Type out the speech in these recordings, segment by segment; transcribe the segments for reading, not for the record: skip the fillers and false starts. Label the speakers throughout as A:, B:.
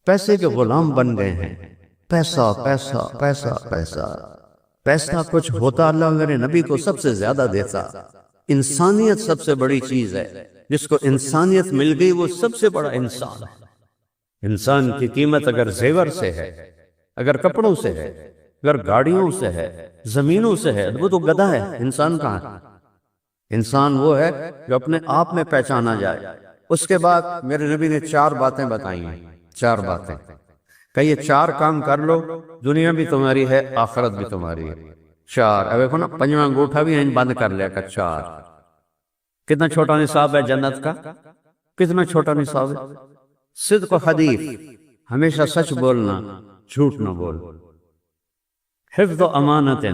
A: پیسے کے غلام بن گئے ہیں۔ پیسہ پیسہ پیسہ پیسہ پیسہ کچھ ہوتا اللہ میرے نبی کو سب سے زیادہ دیتا۔ انسانیت سب سے بڑی چیز ہے، جس کو انسانیت مل گئی وہ سب سے بڑا انسان ہے۔ انسان کی قیمت اگر زیور سے ہے، اگر کپڑوں سے ہے، اگر گاڑیوں سے ہے، زمینوں سے ہے، وہ تو گدھا ہے۔ انسان کہاں ہے؟ انسان وہ ہے جو اپنے آپ میں پہچانا جائے۔ اس کے بعد میرے نبی نے 4 باتیں بتائی ہیں، 4 باتیں کہ یہ 4 کام کر لو، دنیا بھی تمہاری ہے، آخرت بھی تمہاری ہے۔ 4 اب دیکھو نا، 5واں انگوٹھا بھی بند کر لیا کہ 4۔ کتنا چھوٹا نصاب ہے جنت کا، کتنا چھوٹا نصاب ہے۔ صدق و حدیث، ہمیشہ سچ بولنا، جھوٹ نہ بول۔ حفظ و امانت،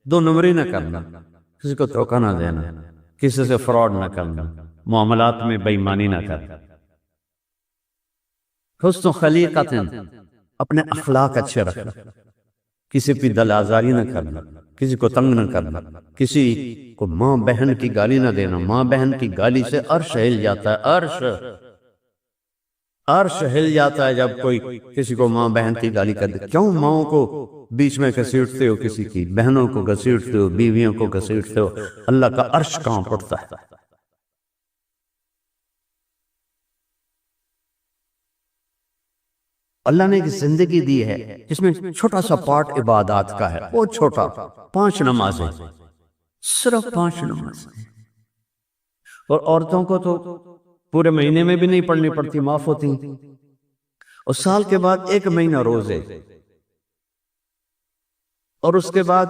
A: 2 نمبری نہ کرنا، کسی کو دھوکہ نہ دینا، کسی سے فراڈ نہ کرنا، معاملات میں بے ایمانی نہ کرنا۔ حسن خلیقت، اپنے اخلاق اچھے رکھنا، کسی پہ دل آزاری نہ کرنا، کسی کو تنگ نہ کرنا، کسی کو ماں بہن کی گالی نہ دینا۔ ماں بہن کی گالی سے عرش ہل جاتا ہے، عرش ہل جاتا ہے جب کوئی کسی کو ماں بہن کی گالی کر دے۔ کیوں ماؤں کو بیچ میں گھسیٹتے ہو، کسی کی بہنوں کو گھسیٹتے ہو، بیویوں کو گھسیٹتے ہو؟ اللہ کا عرش کانپ اٹھتا ہے۔ اللہ نے ایک زندگی دی ہے جس میں چھوٹا سا پارٹ عبادات کا ہے، وہ چھوٹا 5 نمازیں، صرف 5 نمازیں۔ اور عورتوں کو تو پورے مہینے میں بھی نہیں پڑھنی پڑتی، معاف ہوتی۔ اور سال کے بعد 1 مہینہ روزے، اور اس کے بعد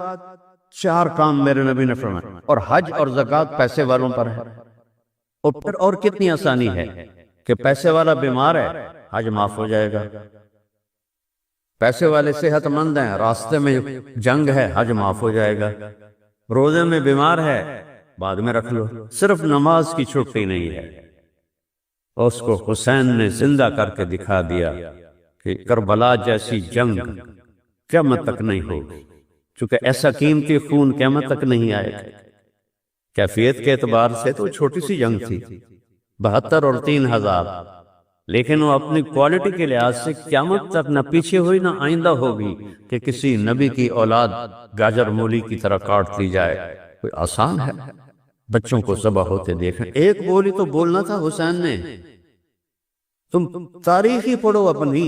A: 4 کام میرے نبی نے فرمایا۔ اور حج اور زکوٰۃ پیسے والوں پر ہے۔ اور پھر اور کتنی آسانی ہے کہ پیسے والا بیمار ہے، حج معاف ہو جائے گا۔ پیسے والے صحت مند ہیں، راستے میں جنگ ہے، حج معاف ہو جائے گا۔ روزے میں بیمار ہے، بعد میں رکھ لو۔ صرف نماز کی چھٹی نہیں ہے۔ اس کو حسین نے زندہ کر کے دکھا دیا کہ کربلا جیسی جنگ قیامت تک نہیں ہوگی، چونکہ ایسا قیمتی خون قیامت تک نہیں آئے گا۔ کیفیت کے اعتبار سے تو چھوٹی سی جنگ تھی، 72 اور 3000، لیکن وہ اپنی کوالٹی کے لحاظ سے قیامت تک نہ پیچھے ہوئی نہ آئندہ ہوگی کہ کسی نبی کی اولاد گاجر مولی کی طرح کاٹ دی جائے۔ کوئی آسان ہے؟ بچوں کو ذبح ہوتے دیکھیں۔ ایک گولی تو بولنا تھا حسین نے۔ تم تاریخی پڑھو اپنی،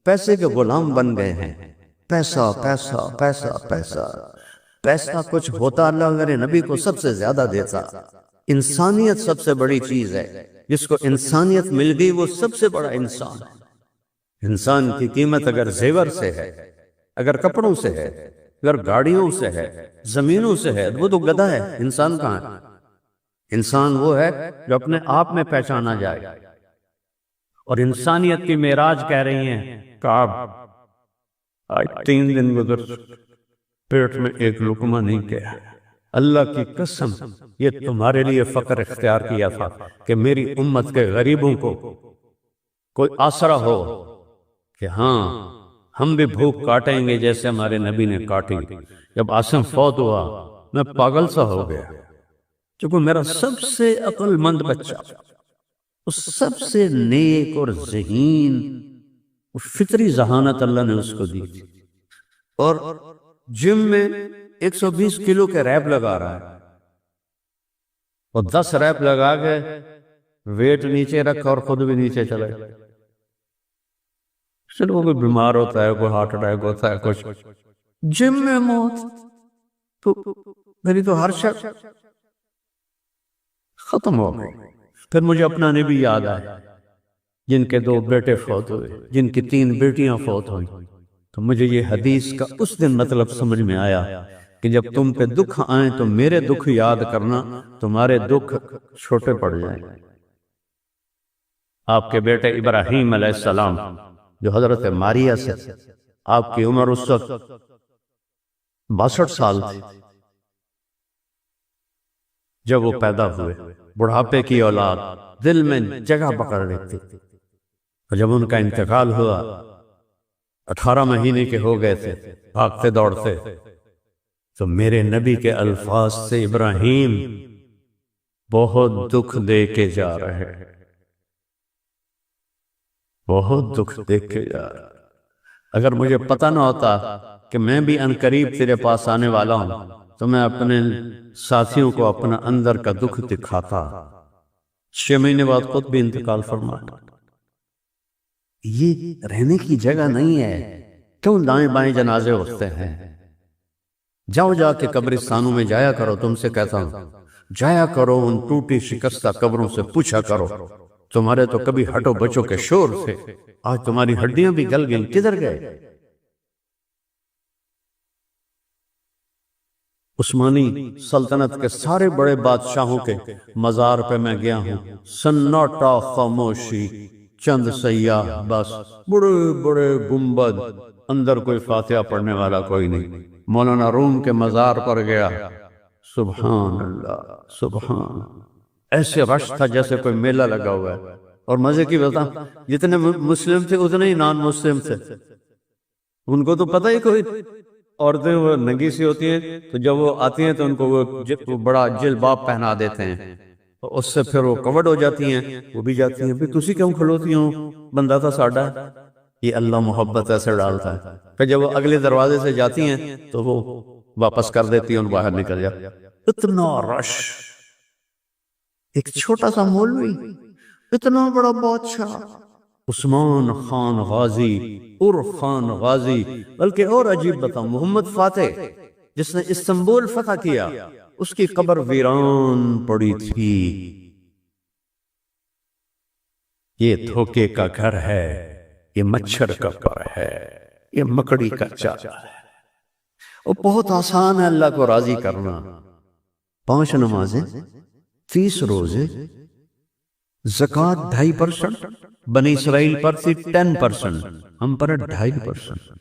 A: پیسے کے غلام بن گئے ہیں۔ پیسہ پیسہ پیسہ پیسہ پیسہ کچھ ہوتا اللہ میرے نبی کو سب سے زیادہ دیتا۔ انسانیت سب سے بڑی چیز ہے، جس کو انسانیت مل گئی وہ سب سے بڑا انسان ہے۔ انسان کی قیمت اگر زیور سے ہے، اگر کپڑوں سے ہے، اگر گاڑیوں سے ہے، زمینوں سے ہے، وہ تو گدھا ہے۔ انسان کہاں ہے؟ انسان وہ ہے جو اپنے آپ میں پہچانا جائے۔ اور انسانیت کی معراج کہہ رہی ہیں کعب، آج 3 دن گزر پیٹ میں ایک لقمہ نہیں کیا۔ اللہ کی قسم یہ تمہارے لیے فقر اختیار کیا تھا کہ میری امت کے غریبوں کو کوئی آسرا ہو، کہ ہاں ہم بھی بھوک کاٹیں گے جیسے ہمارے نبی نے کاٹی۔ جب عاصم فوت ہوا میں پاگل سا ہو گیا، چونکہ میرا سب سے عقل مند بچہ، اس سب سے نیک اور ذہین، فطری ذہانت اللہ نے اس کو دی تھی۔ اور جم میں 120 کلو کے ریپ لگا رہا ہے، اور 10 ریپ لگا کے ویٹ نیچے رکھا اور خود بھی نیچے چلے۔ چلو کوئی بیمار ہوتا ہے، کوئی ہارٹ اٹیک ہوتا ہے، کچھ جم میں موت، تو میری تو ہر شک ختم ہو گئی۔ پھر مجھے اپنا نبی یاد آیا جن کے 2 بیٹے فوت ہوئے، جن کی 3 بیٹیاں فوت ہوئیں۔ تو مجھے یہ حدیث کا اس دن مطلب سمجھ میں آیا کہ جب تم پہ دکھ آئیں تو میرے دکھ یاد کرنا، تمہارے دکھ چھوٹے پڑ جائیں۔ آپ کے بیٹے ابراہیم علیہ السلام جو حضرت ماریہ سے، آپ کی عمر اس وقت 62 سال تھی جب وہ پیدا ہوئے، بڑھاپے کی اولاد دل میں جگہ پکڑ لیتی۔ اور جب ان کا انتقال ہوا، 18 مہینے کے ہو گئے تھے، بھاگتے دوڑتے، تو میرے نبی کے الفاظ سے ابراہیم بہت دکھ دے کے جا رہے ہیں۔ بہت دکھ دیکھ کے یار، اگر مجھے پتہ نہ ہوتا کہ میں بھی عنقریب تیرے پاس آنے والا ہوں تو میں اپنے ساتھیوں کو اپنا اندر کا دکھ دکھاتا۔ 6 مہینے بعد خود بھی انتقال فرمایا۔ یہ رہنے کی جگہ نہیں ہے، کیوں دائیں بائیں جنازے ہوتے ہیں؟ جاؤ جا کے قبرستانوں میں جایا کرو، تم سے کہتا ہوں جایا کرو، ان ٹوٹی شکستہ قبروں سے پوچھا کرو تمہارے تو کبھی ہٹو بچوں کے شور تھے، آج تمہاری ہڈیاں بھی گل گئیں، کدھر گئے؟ عثمانی سلطنت کے سارے بڑے بادشاہوں کے مزار پہ میں گیا ہوں، سناٹا، خاموشی، چند سیاح بس، بڑے بڑے گنبد، اندر کوئی فاتحہ پڑھنے والا کوئی نہیں۔ مولانا روم کے مزار پر گیا، سبحان اللہ سبحان، ایسے رش تھا جیسے کوئی میلہ لگا ہوا ہے۔ اور مزے کی بتا، جتنے مسلم تھے اتنے ہی نان مسلم تھے، ان کو تو پتہ ہی کوئی، عورتیں وہ ننگی سی ہوتی ہیں تو جب وہ آتی ہیں تو ان کو وہ بڑا جلباب پہنا دیتے ہیں، اس سے پھر وہ کورڈ ہو جاتی ہیں، وہ بھی جاتی ہیں، بھی تسی کیوں کھلوتی ہوں، بندہ تھا ساڈا۔ یہ اللہ محبت ایسے ڈالتا ہے، پھر جب وہ اگلے دروازے سے جاتی ہیں تو وہ واپس کر دیتی ہیں اور باہر نکل جاتی۔ اتنا رش، ایک چھوٹا سا مولوی، اتنا بڑا بادشاہ عثمان خان غازی، خان غازی، بلکہ اور عجیب بتاؤں، محمد فاتح جس نے استنبول فتح کیا، اس کی قبر ویران پڑی تھی۔ یہ دھوکے کا گھر ہے، یہ مچھر کا پر ہے، یہ مکڑی کا چاچا ہے۔ وہ بہت آسان ہے اللہ کو راضی کرنا۔ 5 نمازیں، 30 روزے، زکوٰۃ 2.5%، بنی اسرائیل پر تھی 10%، ہم پر 2.5%،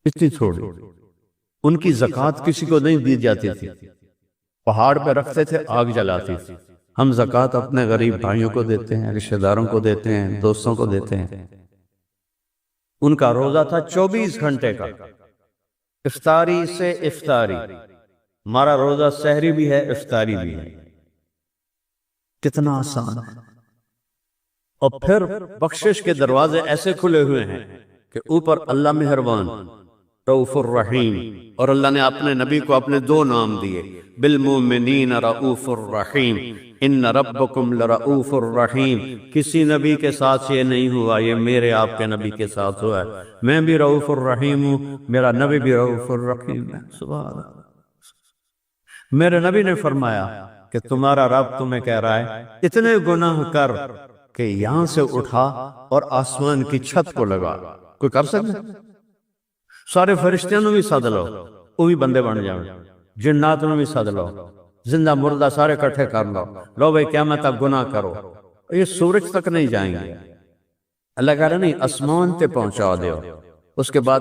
A: اتنی تھوڑی۔ ان کی زکوٰۃ کسی کو نہیں دی جاتی تھی، پہاڑ پہ رکھتے تھے، آگ جلاتی تھی۔ ہم زکوٰۃ اپنے غریب بھائیوں کو دیتے ہیں، رشتہ داروں کو دیتے ہیں، دوستوں کو دیتے ہیں۔ ان کا روزہ تھا 24 گھنٹے کا، افطاری سے افطاری۔ ہمارا روزہ سحری بھی ہے، افطاری بھی ہے، کتنا آسان ہے۔ اور پھر بخشش کے دروازے ایسے کھلے ہوئے ہیں کہ اوپر اللہ مہربان، رؤوف الرحیم، اور اللہ نے اپنے نبی کو اپنے 2 نام دیے، بالمؤمنین رؤوف الرحیم، ان ربکم لرؤوف الرحیم۔ کسی نبی کے ساتھ یہ نہیں ہوا، یہ میرے آپ کے نبی کے ساتھ ہوا ہے۔ میں بھی رؤوف الرحیم ہوں، میرا نبی بھی رؤوف الرحیم ہے۔ سبحان اللہ۔ میرے نبی نے فرمایا کہ تمہارا رب تمہیں کہہ رہا ہے اتنے گناہ کر کہ یہاں سے اٹھا اور آسمان کی چھت کو لگا۔ کوئی کر سکتا؟ سارے فرشتیاں نو بھی سد لو، وہ بھی بندے بن جاؤ، جنات نو بھی سد لو، زندہ مردہ سارے کٹھے کر لو بھائی قیامت تک گناہ کرو، یہ سورج تک نہیں جائیں گے۔ اللہ کہہ رہا نہیں، آسمان تے پہنچا دیو۔ اس کے بعد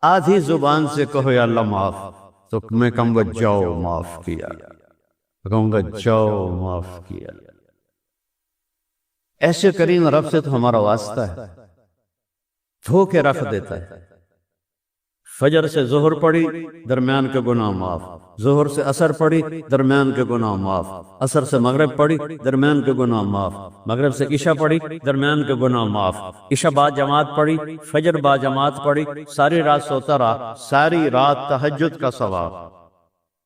A: آدھی زبان سے کہو یا اللہ معاف، تو میں کہوں گا جاؤ معاف کیا، کہوں گا جاؤ معاف کیا۔ ایسے کریم رب سے تو ہمارا واسطہ ہے، دھو کے رکھ دیتا ہے۔ فجر سے ظہر پڑی، درمیان کے گناہ معاف، ظہر سے عصر پڑی، درمیان کے گناہ معاف، عصر سے مغرب پڑی، درمیان کے گناہ معاف، مغرب سے عشاء پڑی، درمیان کے گناہ معاف، عشاء بعد جماعت پڑی، فجر بعد جماعت پڑی، ساری رات سوتا رہا، ساری رات تہجد کا ثواب۔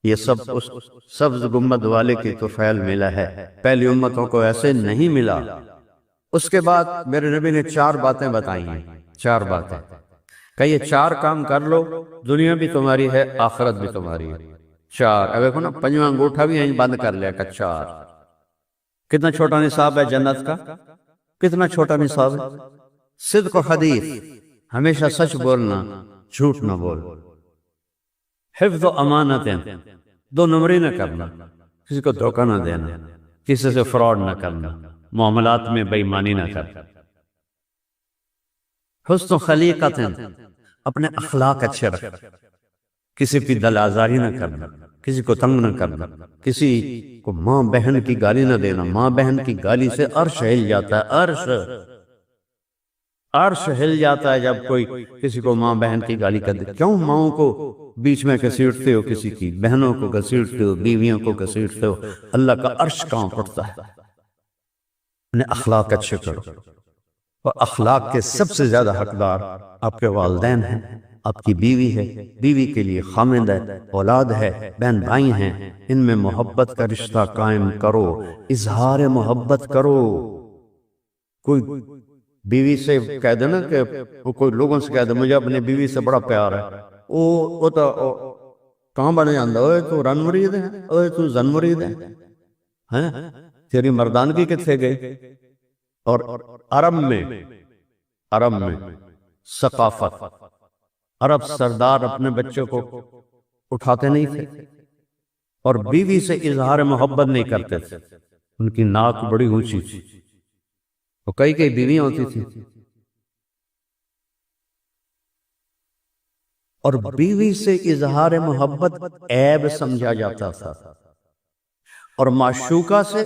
A: یہ سب اس سبز گنبد والے کی طفیل ملا ہے، پہلی امتوں کو ایسے نہیں ملا۔ اس کے بعد میرے نبی نے 4 باتیں بتائی ہیں، 4 باتیں کہ یہ 4 کام کر لو، دنیا بھی تمہاری ہے، آخرت بھی تمہاری ہے۔ 4 اگر کو نا 5واں انگوٹھا بھی یہیں بند کر لیا کہ 4۔ کتنا چھوٹا نصاب ہے جنت کا، کتنا چھوٹا نصاب ہے۔ صدق و حدیث، ہمیشہ سچ بولنا، جھوٹ نہ بول۔ حفظ و امانتیں، 2 نمبری نہ کرنا، کسی کو دھوکہ نہ دینا، کسی سے فراڈ نہ کرنا، معاملات میں بے ایمانی نہ کرنا۔ حسن خلیقتیں، اپنے اخلاق اچھے رکھ، کسی کی دل آزاری نہ کرنا، کسی کو تنگ نہ کرنا، کسی کو ماں بہن کی گالی نہ دینا۔ ماں بہن کی گالی سے عرش ہل جاتا ہے، عرش ہل جاتا ہے جب کوئی کسی کو ماں بہن کی گالی کر دے۔ کیوں ماؤں کو بیچ میں گھسیٹتے ہو، کسی کی بہنوں کو گھسیٹتے ہو، بیویوں کو گھسیٹتے ہو؟ اللہ کا عرش کانپ اٹھتا ہے۔ اپنے اخلاق اچھے کرو۔ اور اخلاق کے سب سے زیادہ حقدار آپ کے والدین ہیں، آپ کی بیوی ہے، بیوی کے لیے خامند ہے، اولاد ہے، بہن بھائی ہیں، ان میں محبت کا رشتہ قائم کرو، اظہار محبت کرو۔ کوئی بیوی سے کہہ دینا کہ وہ کوئی لوگوں سے کہہ دے مجھے اپنی بیوی سے بڑا پیار ہے، وہ تو کہاں بنے جاندہ، اوے تو رن مرید ہے، اوے تو زن مرید ہے، تیری مردانگی کتنے گئی؟ اور عرب میں ثقافت، عرب سردار اپنے بچوں کو اٹھاتے نہیں تھے اور بیوی سے اظہار محبت نہیں کرتے تھے، ان کی ناک بڑی اونچی تھی، وہ کئی بیویاں ہوتی تھی، اور بیوی سے اظہار محبت عیب سمجھا جاتا تھا، اور معشوقہ سے،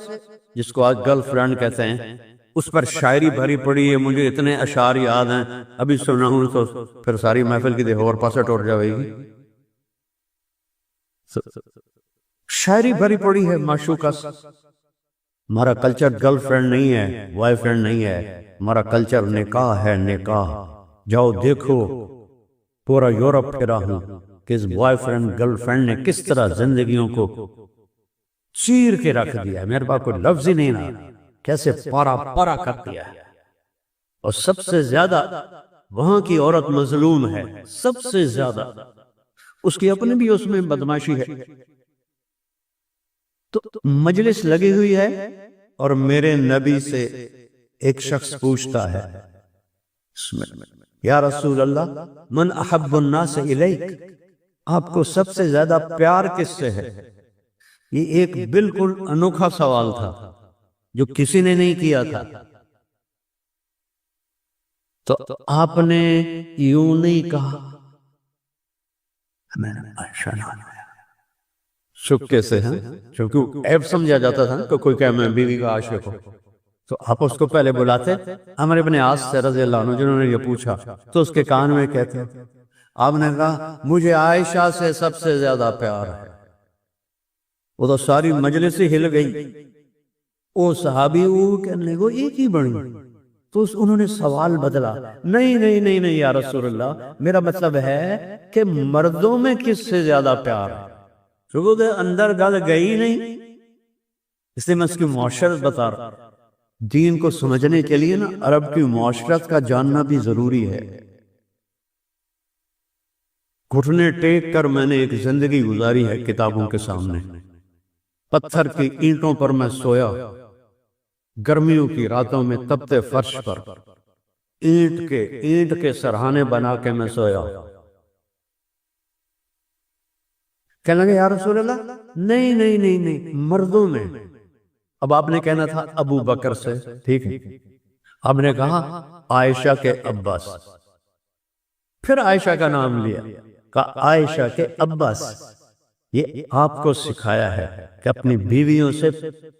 A: جس کو آج گرل فرینڈ کہتے ہیں، اس پر شاعری بھری پڑی ہے، مجھے اتنے اشعار یاد ہیں، ابھی سنا ہوں تو پھر ساری محفل کی دیکھو اور پاسے ٹوٹ جائے گی۔ شاعری بھری پڑی ہے معشوقہ سے۔ ہمارا کلچر گرل فرینڈ نہیں ہے، بوائے فرینڈ نہیں ہے، ہمارا کلچر نکاح ہے، نکاح۔ جاؤ دیکھو، پورا یورپ پھرا ہوں کہ اس بوائے فرینڈ گرل فرینڈ نے کس طرح زندگیوں کو چیر کے رکھ دیا ہے، میرے پاس کوئی لفظ ہی نہیں نا، کیسے پارا پارا کر دیا ہے۔ اور سب سے زیادہ وہاں کی عورت مظلوم ہے، سب سے زیادہ، اس کی اپنی بھی اس میں بدماشی ہے۔ تو مجلس لگی ہوئی ہے اور میرے نبی سے ایک شخص پوچھتا ہے، یا رسول اللہ من احب الناس الیک، آپ کو سب سے زیادہ پیار کس سے ہے؟ یہ ایک بالکل انوکھا سوال تھا جو کسی نے نہیں کیا تھا۔ تو آپ نے یوں نہیں کہا، میں نے شکے سے ہیں، چونکہ عیب سمجھا جاتا تھا کہ کوئی کہے میں بیوی کا عاشق ہوں، تو آپ اس کو پہلے بلاتے عمر بن عاص سے رضی اللہ عنہ، جنہوں نے یہ پوچھا، تو اس کے کان میں کہتے آپ نے کہا مجھے عائشہ سے سب سے زیادہ پیار ہے۔ وہ تو ساری مجلس ہی ہل گئی، وہ صحابی وہ کہنے لگے وہ ایک ہی بڑی، تو انہوں نے سوال بدلا، نہیں نہیں نہیں نہیں یا رسول اللہ، میرا مطلب ہے کہ مردوں میں کس سے زیادہ پیار ہے، چونکہ اندر گل گئی نہیں، اس لیے میں اس کی معاشرت بتا رہا ہوں۔ دین کو سمجھنے کے لیے نا عرب کی معاشرت کا جاننا بھی ضروری ہے۔ گھٹنے ٹیک کر میں نے ایک زندگی گزاری ہے کتابوں کے سامنے، پتھر کی اینٹوں پر میں سویا، گرمیوں کی راتوں میں تپتے فرش پر اینٹ کے سرہانے بنا کے میں سویا۔ کہنے لگے یا رسول اللہ نہیں نہیں نہیں نہیں، مردوں میں۔ اب آپ نے کہنا تھا ابو بکر سے، ٹھیک ہے، آپ نے کہا عائشہ کے ابا سے، پھر عائشہ کا نام لیا، کہا عائشہ کے ابا سے۔ یہ آپ کو سکھایا ہے کہ اپنی بیویوں سے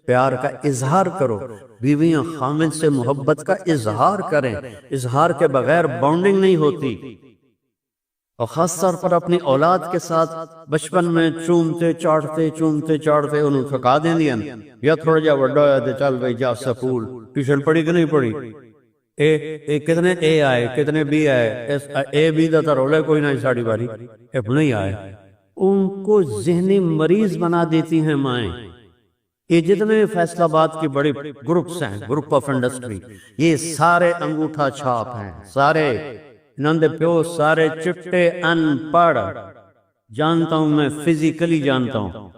A: پیار کا اظہار کرو، بیویاں خامد سے محبت کا اظہار کریں، اظہار کے بغیر بانڈنگ نہیں ہوتی۔ اور خاص طور پر اپنی اولاد کے ساتھ بچپن میں چومتے چاڑتے انہوں تھکا دیں دیا، یا تھوڑا جا وڈا ہے تو چل بھائی جا سکول، ٹیوشن پڑھی کہ نہیں پڑھی، کتنے اے آئے کتنے بی آئے، اے بی دا تا رولے کوئی نہیں ساڑی باری، نہیں آئے، ان کو ذہنی مریض بنا دیتی ہیں مائیں۔ یہ جتنے فیصل آباد کی بڑی گروپس ہیں، گروپ آف انڈسٹری، یہ سارے انگوٹھا چھاپ ہیں، سارے نندے پیو، سارے چٹے ان پڑھ، جانتا ہوں میں، فزیکلی جانتا ہوں۔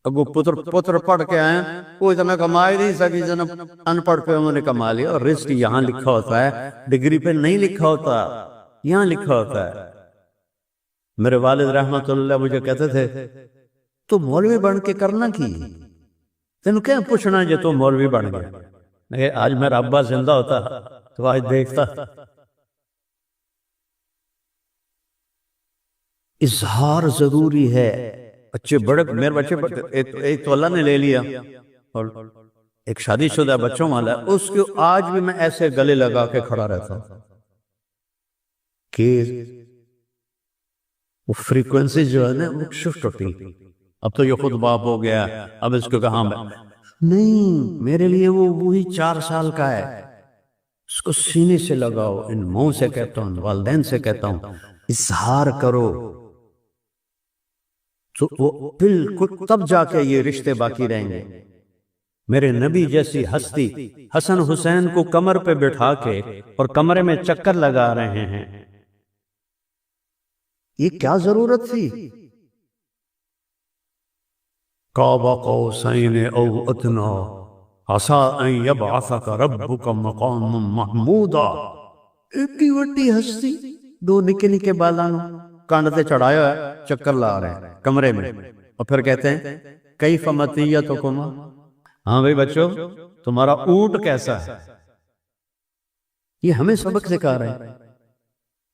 A: اگو پتر پڑھ کے آئے کوئی تو میں کمائی نہیں سکی، جنب ان پڑھ پہ انہوں نے کما لیا، اور رزق یہاں لکھا ہوتا ہے، ڈگری پہ نہیں لکھا ہوتا، یہاں لکھا ہوتا ہے۔ میرے والد رحمت اللہ مجھے کہتے تھے تو مولوی بن کے کرنا کی، تینوں کیا پوچھنا جو تو مولوی بن گیا؟ آج میرا ابا زندہ ہوتا تو آج دیکھتا۔ اظہار ضروری ہے۔ بچے بڑے، میرے بچے ایک تو اللہ نے لے لیا، اور ایک شادی شدہ بچوں والا ہے، اس کو آج بھی میں ایسے گلے لگا کے کھڑا رہتا ہوں کہ وہ فریکوینسی جو ہے نا وہ شفٹ ہوتی۔ اب تو یہ خود باپ ہو گیا، اب اس کو کہاں میں نہیں، میرے لیے وہ وہی 4 سال کا ہے اس کو سینے سے لگاؤ. ان ماؤں سے کہتا ہوں، والدین سے کہتا ہوں، اظہار کرو تو وہ بالکل تب جا کے یہ رشتے باقی رہیں گے. میرے نبی جیسی ہستی حسن حسین کو کمر پہ بٹھا کے اور کمرے میں چکر لگا رہے ہیں، یہ کیا ضرورت تھی؟ قاب قوسین او ادنا عسیٰ ان یبعثک ربک مقاما محمودا. اتنی بڑی ہستی، دو نکے نکے بالانوں کانڈتے چڑھایا ہے، چکر لا رہے ہیں کمرے میں، اور پھر کہتے ہیں کیف مطیتکم. ہاں بھائی بچوں، تمہارا اونٹ کیسا ہے؟ یہ ہمیں سبق سکھا رہے ہیں.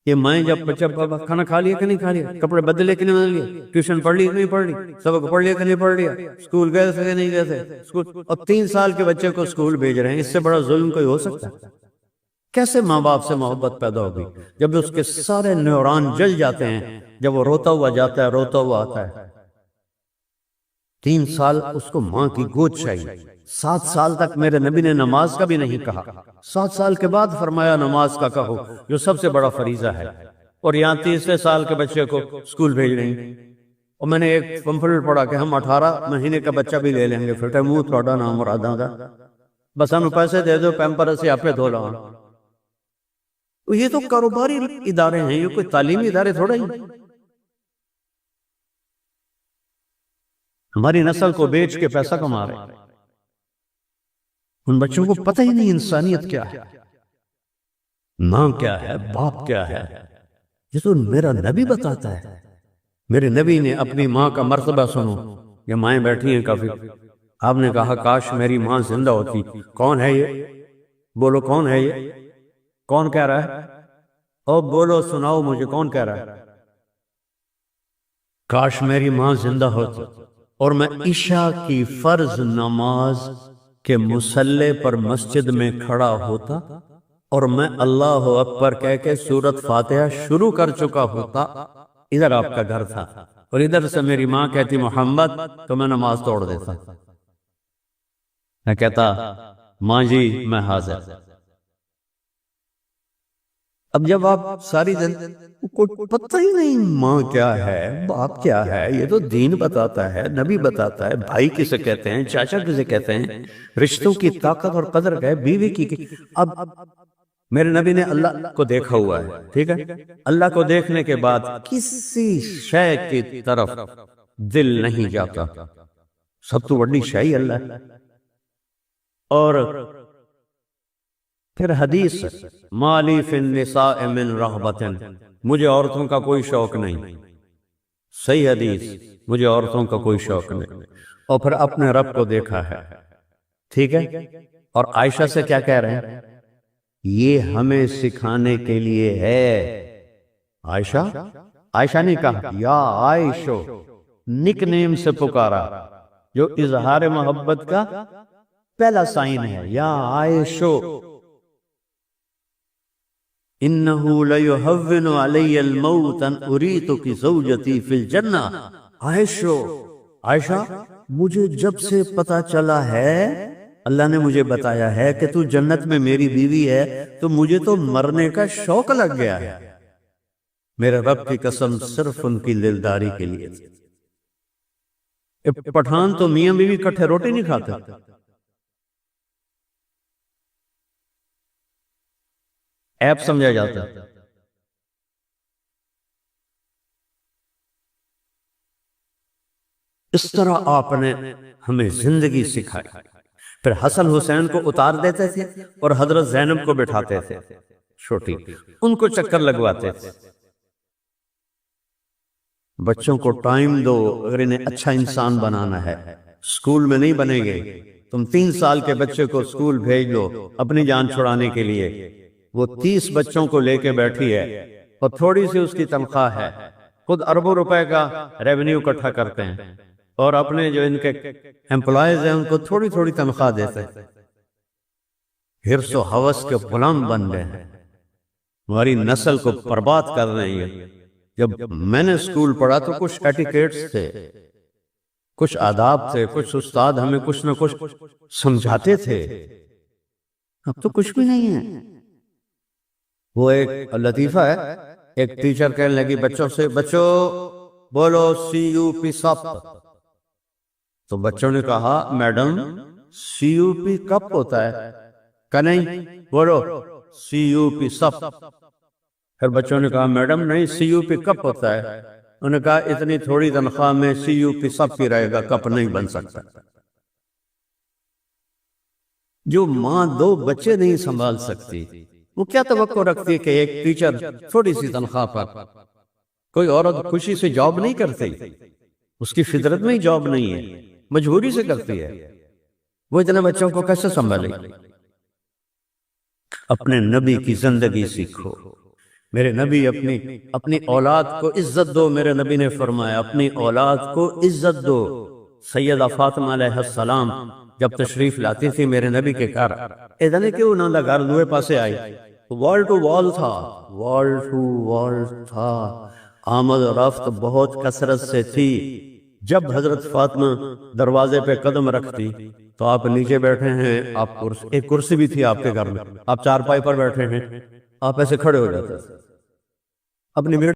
A: یہ مائیں جب بچہ کھانا کھا لیا کہ نہیں کھا لیا، کپڑے بدلے کہ نہیں بدلے، ٹیوشن پڑھ لی کہ نہیں پڑھ لی، سبق پڑھ لیا کہ نہیں پڑھ لیا، اسکول گئے تھے کہ نہیں گئے تھے. اور 3 سال کے بچے کو اسکول بھیج رہے ہیں، اس سے بڑا ظلم کوئی ہو سکتا ہے؟ کیسے ماں باپ سے محبت پیدا ہوگی جب اس کے سارے نیوران جل جاتے ہیں، جب وہ روتا ہوا جاتا ہے، روتا ہوا آتا ہے. 3 سال اس کو ماں کی گود چاہیے. 7 سال تک میرے نبی نے نماز کا بھی نہیں کہا، 7 سال کے بعد فرمایا نماز کا کہو، جو سب سے بڑا فریضہ ہے. اور یہاں 30 سال کے بچے کو اسکول بھیج رہی ہیں. اور میں نے ایک پمفلٹ پڑھا کہ ہم 18 مہینے کا بچہ بھی لے لیں گے. پھر منہ تھوڑا نام مراداں دا، بس ہمیں پیسے دے دو، پیمپرس سے آپ پہ دھو لاؤں. یہ تو کاروباری ادارے ہیں، یہ کوئی تعلیمی ادارے تھوڑا ہی. ہماری نسل کو بیچ کے پیسہ کما رہے ہیں. ان بچوں کو پتہ ہی نہیں انسانیت کیا ہے، ماں کیا ہے، باپ کیا ہے. یہ تو میرا نبی بتاتا ہے. میرے نبی نے اپنی ماں کا مرتبہ سنو. یہ مائیں بیٹھی ہیں کافی. آپ نے کہا کاش میری ماں زندہ ہوتی. کون ہے یہ؟ بولو کون ہے یہ؟ کون کہہ رہا ہے؟ او بولو، سناؤ مجھے، کون کہہ رہا ہے؟ کاش میری ماں زندہ ہوتی اور میں عشاء کی فرض نماز کے مصلے پر مسجد میں کھڑا ہوتا اور میں اللہ اکبر کہہ کے سورۃ فاتحہ شروع کر چکا ہوتا. ادھر آپ کا گھر تھا اور ادھر سے میری ماں کہتی محمد، تو میں نماز توڑ دیتا. میں کہتا ماں جی میں حاضر. اب جب آپ ساری کو پتہ ہی نہیں ماں کیا ہے، باپ کیا ہے. یہ تو دین بتاتا ہے، نبی بتاتا ہے. بھائی کسے کہتے ہیں، چاچا کسے کہتے ہیں، رشتوں کی طاقت اور قدر ہے، بیوی کی. اب میرے نبی نے اللہ کو دیکھا ہوا ہے، ٹھیک ہے. اللہ کو دیکھنے کے بعد کسی شے کی طرف دل نہیں جاتا. سب تو بڑی شے اللہ ہے. اور پھر حدیث مالی فی النساء من رغبت، مجھے عورتوں کا کوئی شوق نہیں. صحیح حدیث، مجھے عورتوں کا کوئی شوق نہیں. اور پھر اپنے رب کو دیکھا ہے، ٹھیک ہے. اور عائشہ سے کیا کہہ رہے ہیں؟ یہ ہمیں سکھانے کے لیے ہے. عائشہ نے کہا یا عائشو، نک نیم سے پکارا، جو اظہار محبت کا پہلا سائن ہے. یا عائشو انہو لیہون علی الموت ان اریتک زوجتی فی الجنہ. عائشہ مجھے جب سے پتا چلا ہے، اللہ نے مجھے بتایا ہے کہ تو جنت میں میری بیوی ہے، تو مجھے تو مرنے کا شوق لگ گیا ہے. میرے رب کی قسم صرف ان کی دلداری کے لیے. پٹھان تو میاں بیوی کٹھے روٹی نہیں کھاتے. ایپ سمجھا جاتا ہے. اس طرح آپ نے ہمیں زندگی سکھائی. پھر حسن حسین کو اتار دیتے تھے اور حضرت زینب کو بٹھاتے تھے چھوٹی، ان کو چکر لگواتے تھے. بچوں کو ٹائم دو. اگر انہیں اچھا انسان بنانا ہے، اسکول میں نہیں بنے گے. تم 3 سال کے بچے کو اسکول بھیج لو اپنی جان چھڑانے کے لیے. وہ 30 بچوں کو لے کے بیٹھی ہے اور تھوڑی سی اس کی تنخواہ ہے. خود اربوں روپے کا ریونیو اکٹھا کرتے ہیں اور اپنے جو ان کے امپلائیز ہیں ان کو تھوڑی تھوڑی تنخواہ دیتے ہیں. حرص و ہوس کے غلام بن گئے ہیں، ہماری نسل کو برباد کر رہے ہیں. جب میں نے اسکول پڑھا تو کچھ ایٹیکیٹس تھے، کچھ آداب تھے، کچھ استاد ہمیں کچھ نہ کچھ سمجھاتے تھے. اب تو کچھ بھی نہیں ہے. وہ ایک لطیفہ ہے، ایک ٹیچر کہنے لگی بچوں سے، بچوں بولو سی یو پی سپ، تو بچوں نے کہا میڈم سی یو پی کپ ہوتا ہے، کہ نہیں بولو سی یو پی سپ۔ پھر بچوں نے کہا میڈم نہیں سی یو پی کپ ہوتا ہے، انہوں نے کہا اتنی تھوڑی تنخواہ میں سی یو پی سپ کی رہے گا، کپ نہیں بن سکتا۔ جو ماں دو بچے نہیں سنبھال سکتی وہ کیا توقع رکھتی ہے کہ ایک ٹیچر تھوڑی سی تنخواہ پر، کوئی عورت خوشی سے جاب نہیں کرتی، اس کی فطرت میں ہی جاب نہیں ہے، مجبوری سے کرتی ہے، وہ اتنے بچوں کو کیسے سنبھالے؟ اپنے نبی کی زندگی سیکھو۔ میرے نبی اپنی اولاد کو عزت دو، میرے نبی نے فرمایا اپنی اولاد کو عزت دو۔ سیدہ فاطمہ علیہ السلام جب تشریف لاتی تھی میرے نبی کے گھر، ادھر کیوں انہوں نے گھر دوے پاسے آئی، وال ٹو وال تھا، وال ٹو وال تھا، آمد و رفت بہت کثرت سے تھی۔ جب حضرت فاطمہ دروازے پہ قدم رکھتی تو آپ نیچے بیٹھے ہیں، آپ ایک کرسی بھی تھی آپ کے گھر میں، آپ چارپائی پر بیٹھے ہیں، آپ ایسے کھڑے ہو جاتے اپنی